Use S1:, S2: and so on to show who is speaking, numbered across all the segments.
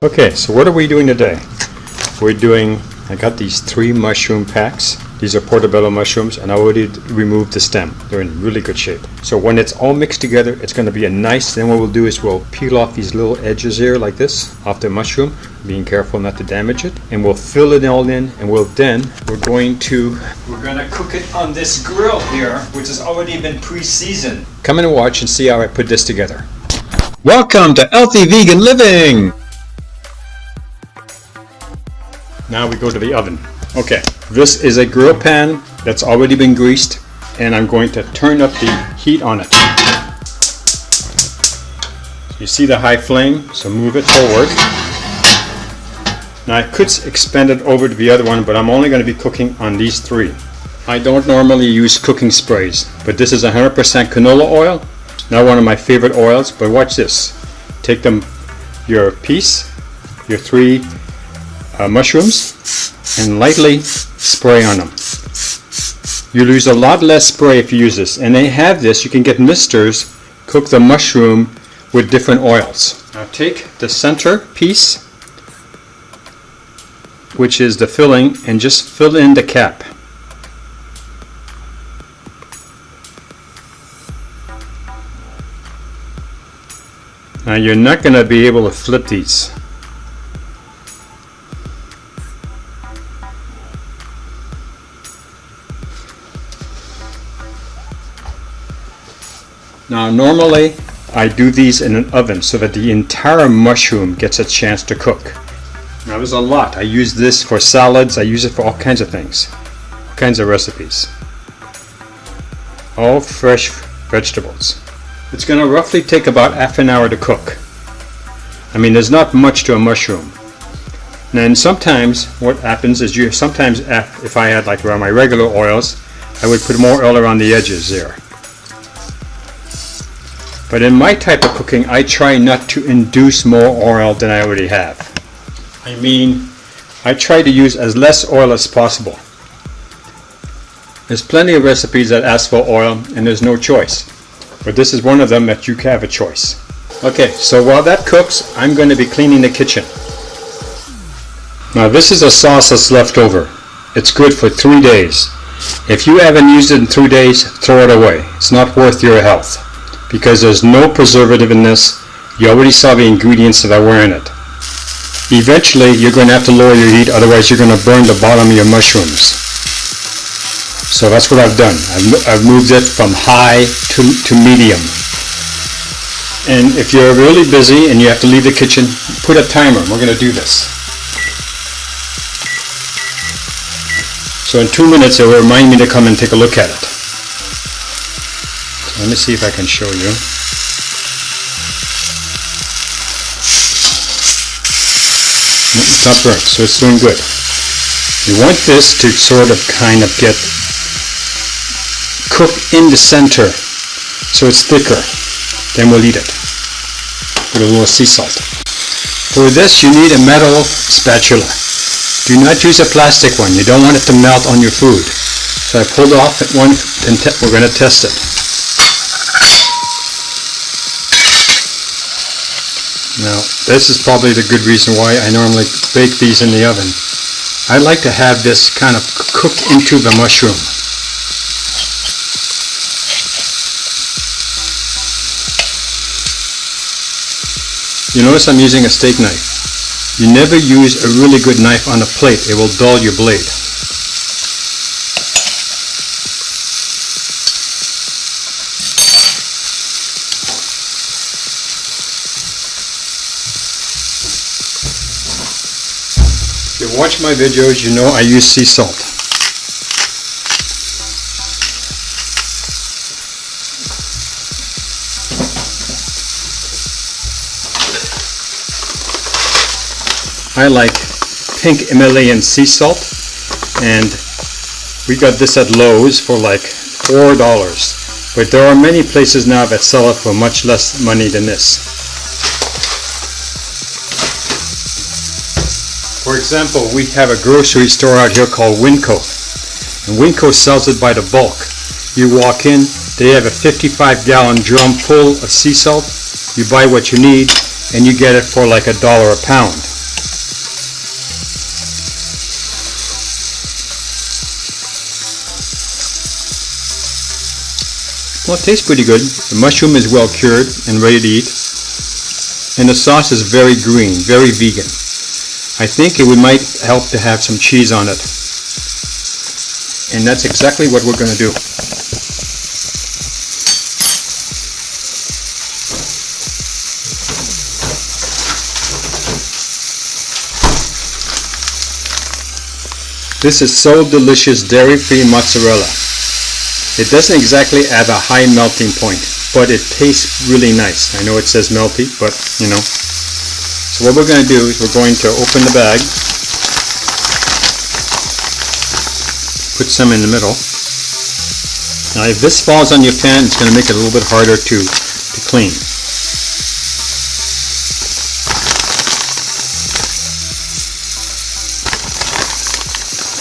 S1: Okay, so what are we doing today? I got these 3 mushroom packs. These are Portobello mushrooms, and I already removed the stem. They're in really good shape. So when it's all mixed together, it's going to be then what we'll do is we'll peel off these little edges here like this, off the mushroom, being careful not to damage it. And we'll fill it all in, and we're going to cook it on this grill here, which has already been pre-seasoned. Come in and watch and see how I put this together. Welcome to Healthy Vegan Living! Now we go to the oven. Okay, this is a grill pan that's already been greased, and I'm going to turn up the heat on it. You see the high flame, so move it forward. Now I could expand it over to the other one, but I'm only going to be cooking on these 3. I don't normally use cooking sprays, but this is 100% canola oil. Not one of my favorite oils, but watch this. Take your 3 mushrooms, and lightly spray on them. You lose a lot less spray if you use this, and they have this. You can get misters, cook the mushroom with different oils. Now take the center piece, which is the filling, and just fill in the cap. Now you're not going to be able to flip these. Now normally I do these in an oven so that the entire mushroom gets a chance to cook. Now there's a lot. I use this for salads, I use it for all kinds of things, all kinds of recipes. All fresh vegetables. It's going to roughly take about half an hour to cook. I mean, there's not much to a mushroom. And sometimes what happens is if I had like around my regular oils, I would put more oil around the edges there. But in my type of cooking, I try not to induce more oil than I already have. I mean, I try to use as less oil as possible. There's plenty of recipes that ask for oil and there's no choice. But this is one of them that you can have a choice. Okay, so while that cooks, I'm going to be cleaning the kitchen. Now this is a sauce that's left over. It's good for 3 days. If you haven't used it in 3 days, throw it away. It's not worth your health, because there's no preservative in this. You already saw the ingredients that were in it. Eventually you're going to have to lower your heat, otherwise you're going to burn the bottom of your mushrooms. So that's what I've done. I've moved it from high to medium. And if you're really busy and you have to leave the kitchen, put a timer. We're going to do this. So in 2 minutes it will remind me to come and take a look at it. Let me see if I can show you. No, it's not burnt, so it's doing good. You want this to sort of kind of get cooked in the center so it's thicker. Then we'll eat it with a little sea salt. For this you need a metal spatula. Do not use a plastic one. You don't want it to melt on your food. So I pulled off one and we're going to test it. Now, this is probably the good reason why I normally bake these in the oven. I like to have this kind of cook into the mushroom. You notice I'm using a steak knife. You never use a really good knife on a plate. It will dull your blade. If you watch my videos, you know I use sea salt. I like pink Himalayan sea salt, and we got this at Lowe's for like $4. But there are many places now that sell it for much less money than this. For example, we have a grocery store out here called Winco, and Winco sells it by the bulk. You walk in, they have a 55-gallon drum full of sea salt. You buy what you need, and you get it for like $1 a pound. Well, it tastes pretty good. The mushroom is well cured and ready to eat. And the sauce is very green, very vegan. I think it might help to have some cheese on it. And that's exactly what we're going to do. This is so delicious dairy-free mozzarella. It doesn't exactly have a high melting point, but it tastes really nice. I know it says melty, but you know. So what we're going to do is we're going to open the bag, put some in the middle. Now if this falls on your pan, it's going to make it a little bit harder to clean.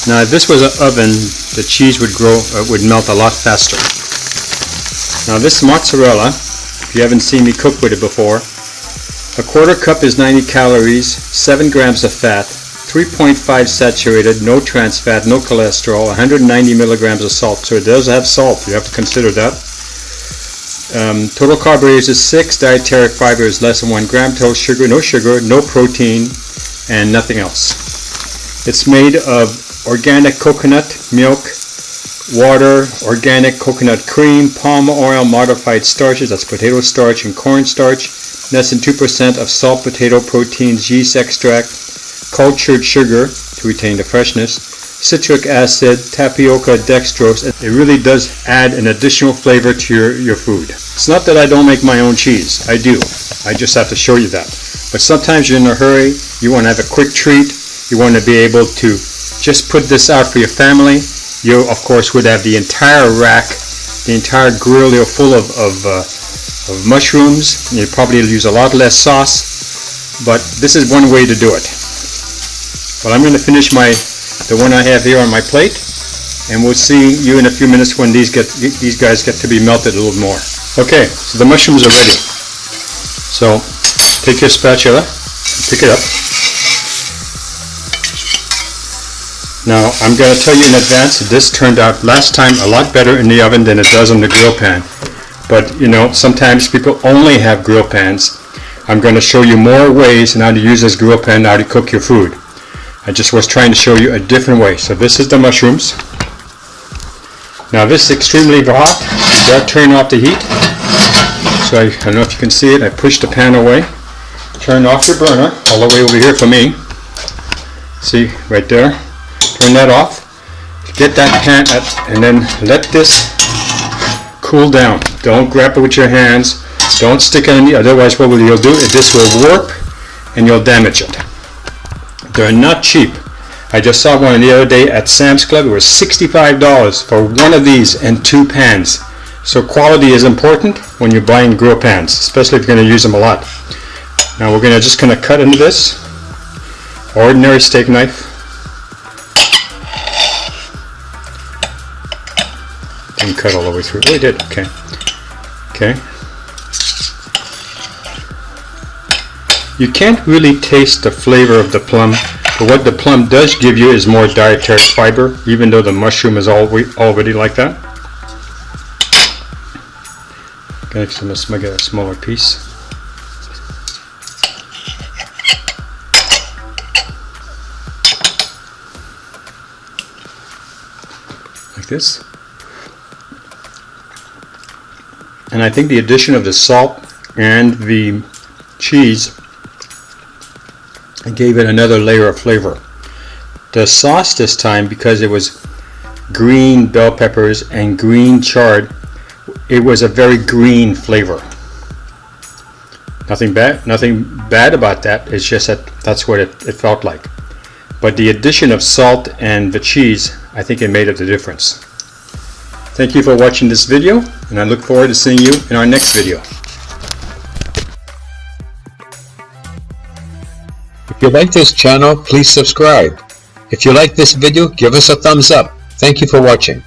S1: Now if this was an oven, the cheese would melt a lot faster. Now this mozzarella, if you haven't seen me cook with it before, a quarter cup is 90 calories, 7 grams of fat, 3.5 saturated, no trans fat, no cholesterol, 190 milligrams of salt. So it does have salt, you have to consider that. Total carbohydrates is 6, dietary fiber is less than 1 gram, total sugar, no protein, and nothing else. It's made of organic coconut milk, water, organic coconut cream, palm oil, modified starches, that's potato starch and corn starch, less than 2% of salt, potato proteins, yeast extract, cultured sugar to retain the freshness, citric acid, tapioca, dextrose. It really does add an additional flavor to your food. It's not that I don't make my own cheese. I do. I just have to show you that. But sometimes you're in a hurry, you want to have a quick treat, you want to be able to just put this out for your family. You, of course, would have the entire rack, the entire grill full of mushrooms. You'd probably use a lot less sauce, but this is one way to do it. Well, I'm going to finish the one I have here on my plate, and we'll see you in a few minutes when these guys get to be melted a little more. Okay, so the mushrooms are ready. So take your spatula, pick it up. Now, I'm going to tell you in advance that this turned out last time a lot better in the oven than it does on the grill pan. But, you know, sometimes people only have grill pans. I'm going to show you more ways on how to use this grill pan, how to cook your food. I just was trying to show you a different way. So this is the mushrooms. Now, this is extremely hot. You got to turn off the heat. So I don't know if you can see it. I pushed the pan away. Turn off your burner, all the way over here for me. See, right there. Turn that off, get that pan up, and then let this cool down. Don't grab it with your hands, don't stick it in, otherwise what you'll do is this will warp and you'll damage it. They're not cheap. I just saw one the other day at Sam's Club. It was $65 for one of these and 2 pans. So quality is important when you're buying grill pans, especially if you're going to use them a lot. Now we're just going to cut into this. Ordinary steak knife. Didn't cut all the way through. Oh, it did. Okay. Okay. You can't really taste the flavor of the plum, but what the plum does give you is more dietary fiber, even though the mushroom is already like that. Okay, so let's make it a smaller piece. Like this. And I think the addition of the salt and the cheese gave it another layer of flavor. The sauce this time, because it was green bell peppers and green chard, it was a very green flavor. Nothing bad about that. It's just that's what it felt like. But the addition of salt and the cheese, I think it made up the difference. Thank you for watching this video, and I look forward to seeing you in our next video.
S2: If you like this channel, please subscribe. If you like this video, give us a thumbs up. Thank you for watching.